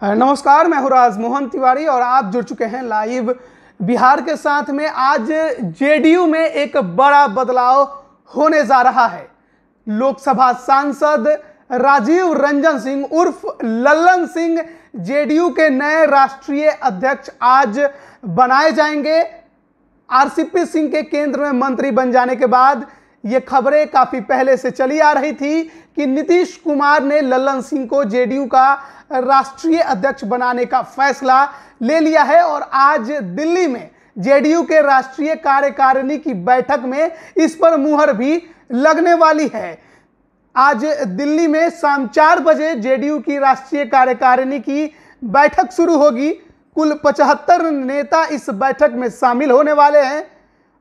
नमस्कार, मैं हूं राज मोहन तिवारी और आप जुड़ चुके हैं लाइव बिहार के साथ में। आज जेडीयू में एक बड़ा बदलाव होने जा रहा है। लोकसभा सांसद राजीव रंजन सिंह उर्फ लल्लन सिंह जेडीयू के नए राष्ट्रीय अध्यक्ष आज बनाए जाएंगे। आरसीपी सिंह के केंद्र में मंत्री बन जाने के बाद ये खबरें काफी पहले से चली आ रही थी कि नीतीश कुमार ने लल्लन सिंह को जेडीयू का राष्ट्रीय अध्यक्ष बनाने का फैसला ले लिया है और आज दिल्ली में जेडीयू के राष्ट्रीय कार्यकारिणी की बैठक में इस पर मुहर भी लगने वाली है। आज दिल्ली में शाम 4 बजे जेडीयू की राष्ट्रीय कार्यकारिणी की बैठक शुरू होगी। कुल 75 नेता इस बैठक में शामिल होने वाले हैं।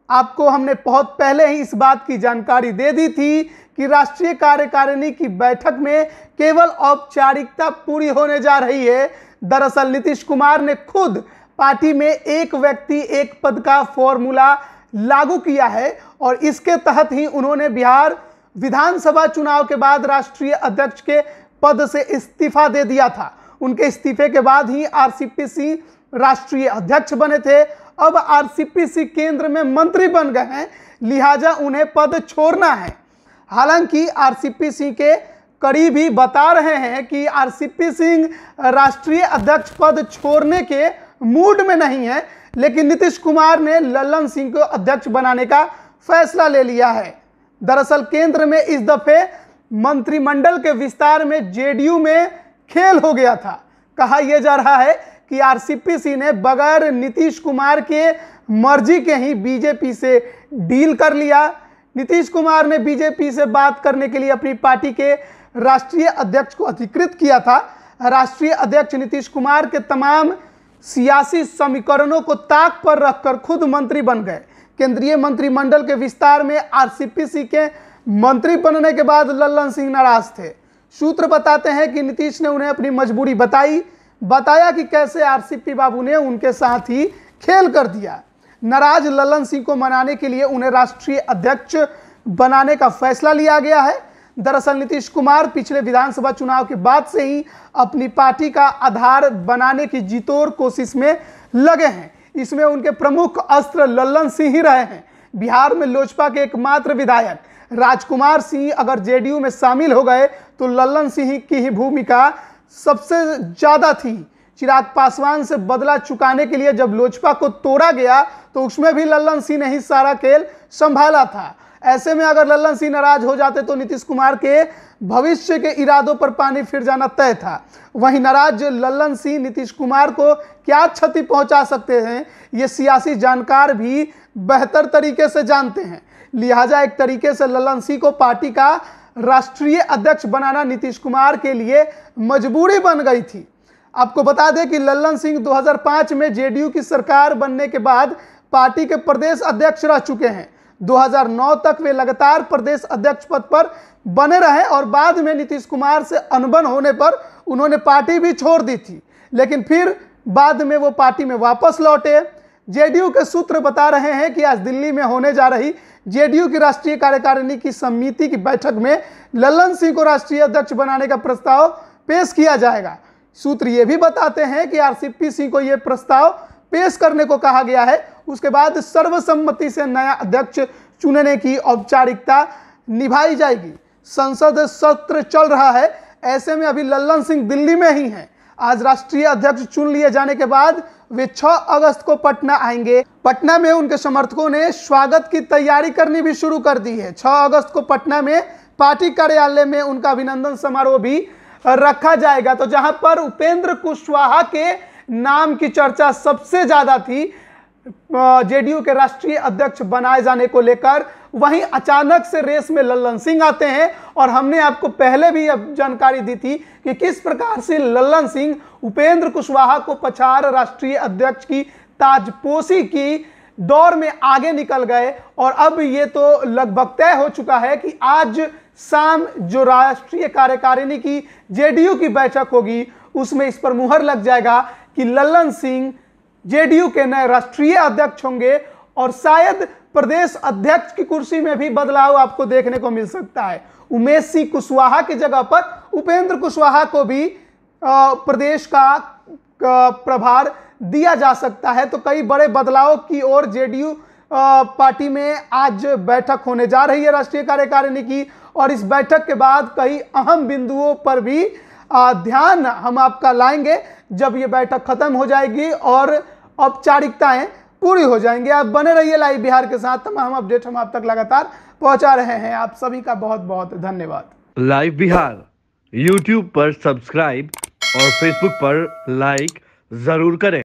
आपको हमने बहुत पहले ही इस बात की जानकारी दे दी थी कि राष्ट्रीय कार्यकारिणी की बैठक में केवल औपचारिकता पूरी होने जा रही है। दरअसल नीतीश कुमार ने खुद पार्टी में एक व्यक्ति एक पद का फॉर्मूला लागू किया है और इसके तहत ही उन्होंने बिहार विधानसभा चुनाव के बाद राष्ट्रीय अध्यक्ष के पद से इस्तीफा दे दिया था। उनके इस्तीफे के बाद ही आरसीपी सिंह राष्ट्रीय अध्यक्ष बने थे। अब आरसीपी सिंह केंद्र में मंत्री बन गए हैं, लिहाजा उन्हें पद छोड़ना है। हालांकि आरसीपी सिंह के करीबी बता रहे हैं कि आरसीपी सिंह राष्ट्रीय अध्यक्ष पद छोड़ने के मूड में नहीं है, लेकिन नीतीश कुमार ने लल्लन सिंह को अध्यक्ष बनाने का फैसला ले लिया है। दरअसल केंद्र में इस दफे मंत्रिमंडल के विस्तार में जेडीयू में खेल हो गया था। कहा यह जा रहा है कि आरसीपी सिंह ने बगैर नीतीश कुमार के मर्जी के ही बीजेपी से डील कर लिया। नीतीश कुमार ने बीजेपी से बात करने के लिए अपनी पार्टी के राष्ट्रीय अध्यक्ष को अधिकृत किया था। राष्ट्रीय अध्यक्ष नीतीश कुमार के तमाम सियासी समीकरणों को ताक पर रखकर खुद मंत्री बन गए। केंद्रीय मंत्रिमंडल के विस्तार में आरसीपी सिंह के मंत्री बनने के बाद लल्लन सिंह नाराज थे। सूत्र बताते हैं कि नीतीश ने उन्हें अपनी मजबूरी बताया कि कैसे आरसीपी बाबू ने उनके साथ ही खेल कर दिया। नाराज लल्लन सिंह को मनाने के लिए उन्हें राष्ट्रीय अध्यक्ष बनाने का फैसला लिया गया है। दरअसल नीतीश कुमार पिछले विधानसभा चुनाव के बाद से ही अपनी पार्टी का आधार बनाने की जीतोड़ कोशिश में लगे हैं। इसमें उनके प्रमुख अस्त्र लल्लन सिंह ही रहे हैं। बिहार में लोजपा के एकमात्र विधायक राजकुमार सिंह अगर जेडीयू में शामिल हो गए तो लल्लन सिंह की ही भूमिका सबसे ज्यादा थी। चिराग पासवान से बदला चुकाने के लिए जब लोजपा को तोड़ा गया तो उसमें भी लल्लन सिंह ने ही सारा खेल संभाला था। ऐसे में अगर लल्लन सिंह नाराज हो जाते तो नीतीश कुमार के भविष्य के इरादों पर पानी फिर जाना तय था। वहीं नाराज लल्लन सिंह नीतीश कुमार को क्या क्षति पहुंचा सकते हैं, ये सियासी जानकार भी बेहतर तरीके से जानते हैं। लिहाजा एक तरीके से लल्लन सिंह को पार्टी का राष्ट्रीय अध्यक्ष बनाना नीतीश कुमार के लिए मजबूरी बन गई थी। आपको बता दें कि लल्लन सिंह 2005 में जेडीयू की सरकार बनने के बाद पार्टी के प्रदेश अध्यक्ष रह चुके हैं। 2009 तक वे लगातार प्रदेश अध्यक्ष पद पर बने रहे और बाद में नीतीश कुमार से अनबन होने पर उन्होंने पार्टी भी छोड़ दी थी, लेकिन फिर बाद में वो पार्टी में वापस लौटे। जेडीयू के सूत्र बता रहे हैं कि आज दिल्ली में होने जा रही जेडीयू की राष्ट्रीय कार्यकारिणी की समिति की बैठक में लल्लन सिंह को राष्ट्रीय अध्यक्ष बनाने का प्रस्ताव पेश किया जाएगा। सूत्र ये भी बताते हैं कि आरसीपी सिंह को यह प्रस्ताव पेश करने को कहा गया है। उसके बाद सर्वसम्मति से नया अध्यक्ष चुनने की औपचारिकता निभाई जाएगी। संसद सत्र चल रहा है, ऐसे में अभी लल्लन सिंह दिल्ली में ही हैं। आज राष्ट्रीय अध्यक्ष चुन लिए जाने के बाद वे 6 अगस्त को पटना आएंगे। पटना में उनके समर्थकों ने स्वागत की तैयारी करनी भी शुरू कर दी है। 6 अगस्त को पटना में पार्टी कार्यालय में उनका अभिनंदन समारोह भी रखा जाएगा। तो जहां पर उपेंद्र कुशवाहा के नाम की चर्चा सबसे ज्यादा थी जेडीयू के राष्ट्रीय अध्यक्ष बनाए जाने को लेकर, वहीं अचानक से रेस में लल्लन सिंह आते हैं। और हमने आपको पहले भी अब जानकारी दी थी कि किस प्रकार से लल्लन सिंह उपेंद्र कुशवाहा को पछाड़ राष्ट्रीय अध्यक्ष की ताजपोशी की दौर में आगे निकल गए। और अब ये तो लगभग तय हो चुका है कि आज शाम जो राष्ट्रीय कार्यकारिणी की जेडीयू की बैठक होगी उसमें इस पर मुहर लग जाएगा कि लल्लन सिंह जेडीयू के नए राष्ट्रीय अध्यक्ष होंगे और शायद प्रदेश अध्यक्ष की कुर्सी में भी बदलाव आपको देखने को मिल सकता है। उमेश सिंह कुशवाहा की जगह पर उपेंद्र कुशवाहा को भी प्रदेश का प्रभार दिया जा सकता है। तो कई बड़े बदलाव की ओर जेडीयू पार्टी में आज बैठक होने जा रही है राष्ट्रीय कार्यकारिणी की, और इस बैठक के बाद कई अहम बिंदुओं पर भी ध्यान हम आपका लाएंगे जब ये बैठक खत्म हो जाएगी और औपचारिकताएं पूरी हो जाएंगी। आप बने रहिए लाइव बिहार के साथ, तमाम अपडेट हम आप तक लगातार पहुंचा रहे हैं। आप सभी का बहुत बहुत धन्यवाद। लाइव बिहार यूट्यूब पर सब्सक्राइब और फेसबुक पर लाइक जरूर करें।